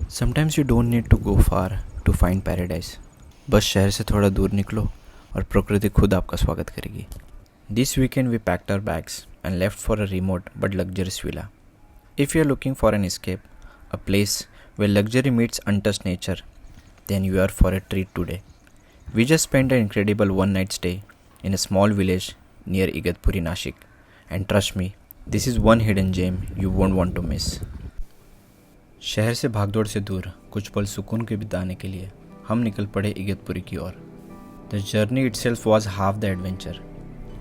Sometimes you don't need to go far to find paradise. बस शहर से थोड़ा दूर निकलो और प्रकृति खुद आपका स्वागत करेगी. This weekend we packed our bags and left for a remote but luxurious villa. If you are looking for an escape, a place where luxury meets untouched nature, then you are for a treat today. We just spent an incredible one-night stay in a small village near Igatpuri, Nashik. And trust me, this is one hidden gem you won't want to miss. शहर से भागदौड़ से दूर कुछ पल सुकून के बिताने के लिए हम निकल पड़े इगतपुरी की ओर. The journey itself was half the adventure.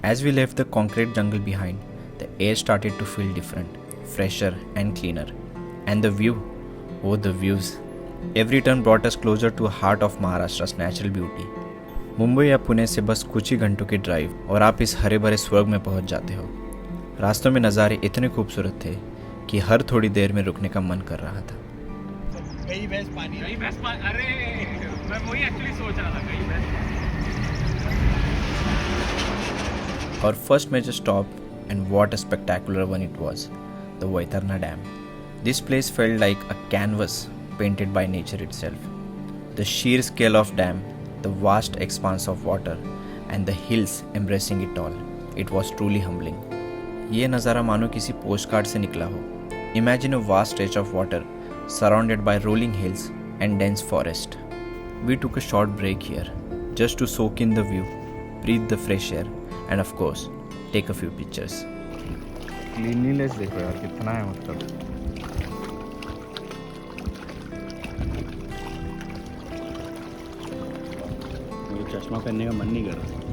As we left the concrete jungle behind, the air started to feel different, fresher and cleaner. And the view, oh the views. Every turn brought us closer to a heart of Maharashtra's natural beauty. Mumbai या पुणे से बस कुछ ही घंटों की drive और आप इस हरे भरे स्वर्ग में पहुंच जाते हो. रास्तों में नज़ारे इतने खूबसूरत थे कि हर थोड़ी देर में रुकने का मन कर रहा था. कहीं भैंस पानी, अरे मैं वही एक्चुअली सोच रहा था कहीं भैंस. Our first major stop, and what a spectacular one it was, the Vaitarna Dam. This place felt like a canvas painted by nature itself. The sheer scale of dam, the vast expanse of water, and the hills embracing it all. It was truly humbling. ये नज़ारा मानो किसी postcard से निकला हो. Imagine a vast stretch of water surrounded by rolling hills and dense forest. We took a short break here just to soak in the view, breathe the fresh air, and of course, take a few pictures. Cleanliness देखो यार कितना है मतलब. मुझे चश्मा पहनने का मन नहीं कर रहा.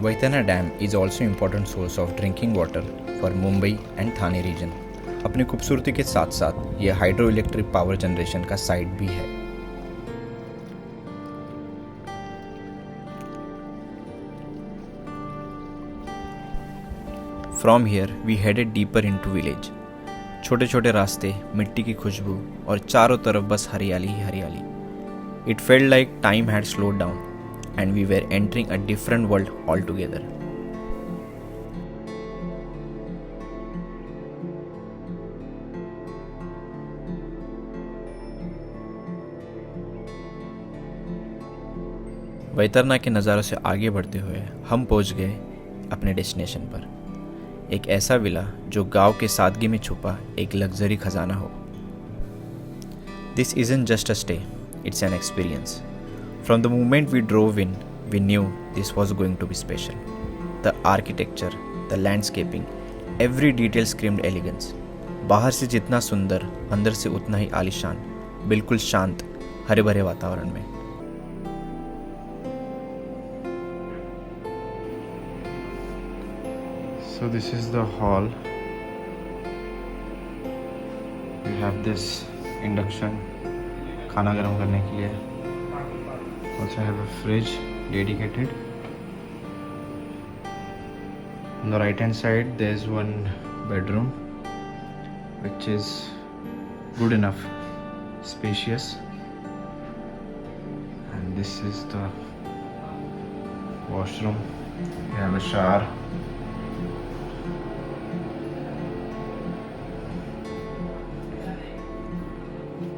Vaitarna Dam is also important source of drinking water for Mumbai and Thane region. अपनी खूबसूरती के साथ साथ ये हाइड्रो इलेक्ट्रिक पावर जनरेशन का साइट भी है. From here we headed deeper into village. छोटे छोटे रास्ते, मिट्टी की खुशबू और चारों तरफ बस हरियाली ही हरियाली. It felt like time had slowed down and we were entering a different world altogether. Vaitarna के नज़ारों से आगे बढ़ते हुए हम पहुंच गए अपने डेस्टिनेशन पर. एक ऐसा विला जो गांव के सादगी में छुपा एक लग्जरी खजाना हो. This isn't just a stay, it's an experience. From the moment we drove in, we knew this was going to be special. The architecture, the landscaping, every detail screamed elegance. बाहर से जितना सुंदर, अंदर से उतना ही आलीशान, बिल्कुल शांत, हरे भरे वातावरण में. So this is the hall. We have this induction खाना गर्म करने के लिए. Also have a fridge dedicated. On the right hand side there is one bedroom which is good enough, spacious, and this is the washroom. We have a shower.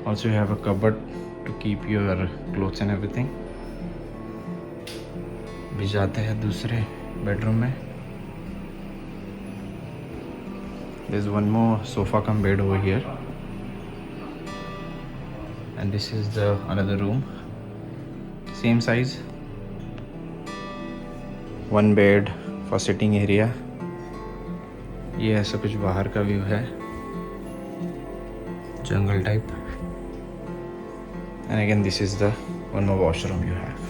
Also you have a cupboard to keep your clothes and everything. भी जाते हैं दूसरे bedroom में. There's one more sofa cum bed over here, and this is the another room, same size. One bed for sitting area. ये ऐसा कुछ बाहर का व्यू है, जंगल type. And again this is the one more washroom you have.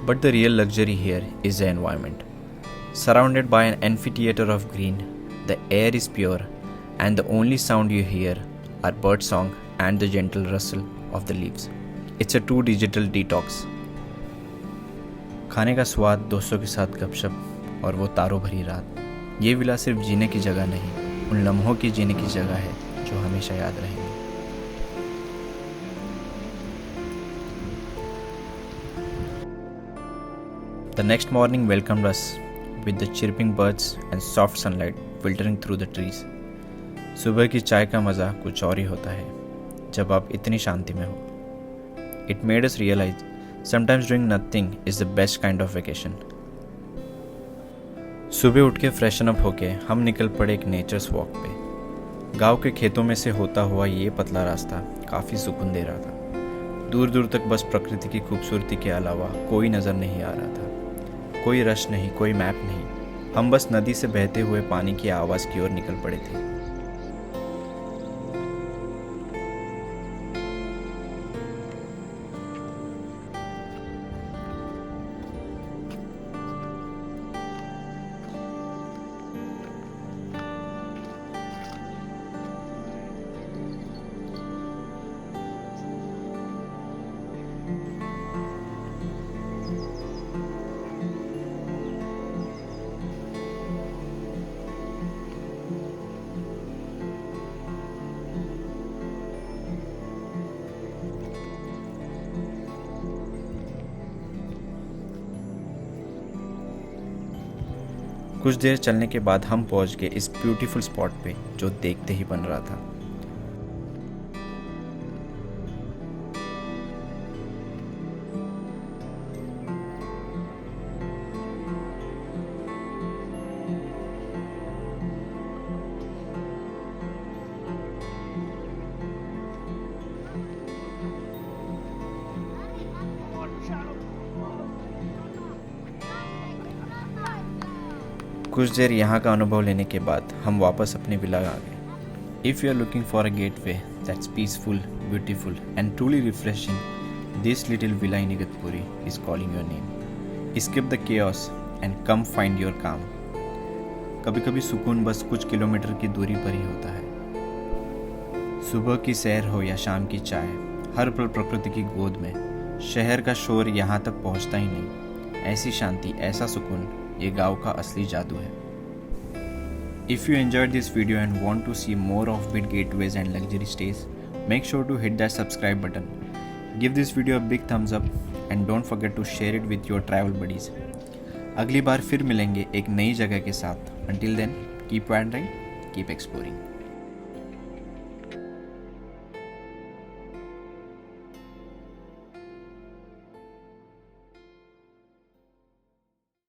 But the real luxury here is the environment. Surrounded by an amphitheater of green, the air is pure and the only sound you hear are bird song and the gentle rustle of the leaves. It's a true digital detox. खाने का स्वाद, दोस्तों के साथ गपशप और वो तारों भरी रात. ये विला सिर्फ जीने की जगह नहीं, उन लम्हों की जीने की जगह है जो हमेशा याद रहेंगे. The next morning welcomed us with the chirping birds and soft sunlight filtering through the trees. सुबह की चाय का मज़ा कुछ और ही होता है जब आप इतनी शांति में हो. It made us realize sometimes doing nothing is the best kind of vacation. सुबह उठ के फ्रेशन अप होके हम निकल पड़े एक नेचर्स वॉक पे. गांव के खेतों में से होता हुआ ये पतला रास्ता काफ़ी सुकून दे रहा था. दूर दूर तक बस प्रकृति की खूबसूरती के अलावा कोई नज़र नहीं आ रहा था. कोई रश नहीं, कोई मैप नहीं. हम बस नदी से बहते हुए पानी की आवाज़ की ओर निकल पड़े थे. कुछ देर चलने के बाद हम पहुंच गए इस ब्यूटीफुल स्पॉट पे जो देखते ही बन रहा था. कुछ देर यहाँ का अनुभव लेने के बाद हम वापस अपनी विला आ गए. If you are looking for a getaway that's peaceful, beautiful and truly refreshing, this little villa in Igatpuri is calling your name. Skip the chaos and come find your calm. कभी कभी सुकून बस कुछ किलोमीटर की दूरी पर ही होता है. सुबह की सैर हो या शाम की चाय, हर पल प्रकृति की गोद में. शहर का शोर यहाँ तक पहुँचता ही नहीं. ऐसी शांति, ऐसा सुकून, ये गाँव का असली जादू है. If you enjoyed this video and want to see more offbeat gateways and luxury stays, make sure to hit that subscribe button. Give this video a big thumbs up and don't forget to share it with your travel buddies. अगली बार फिर मिलेंगे एक नई जगह के साथ. Until then, keep wandering, keep exploring.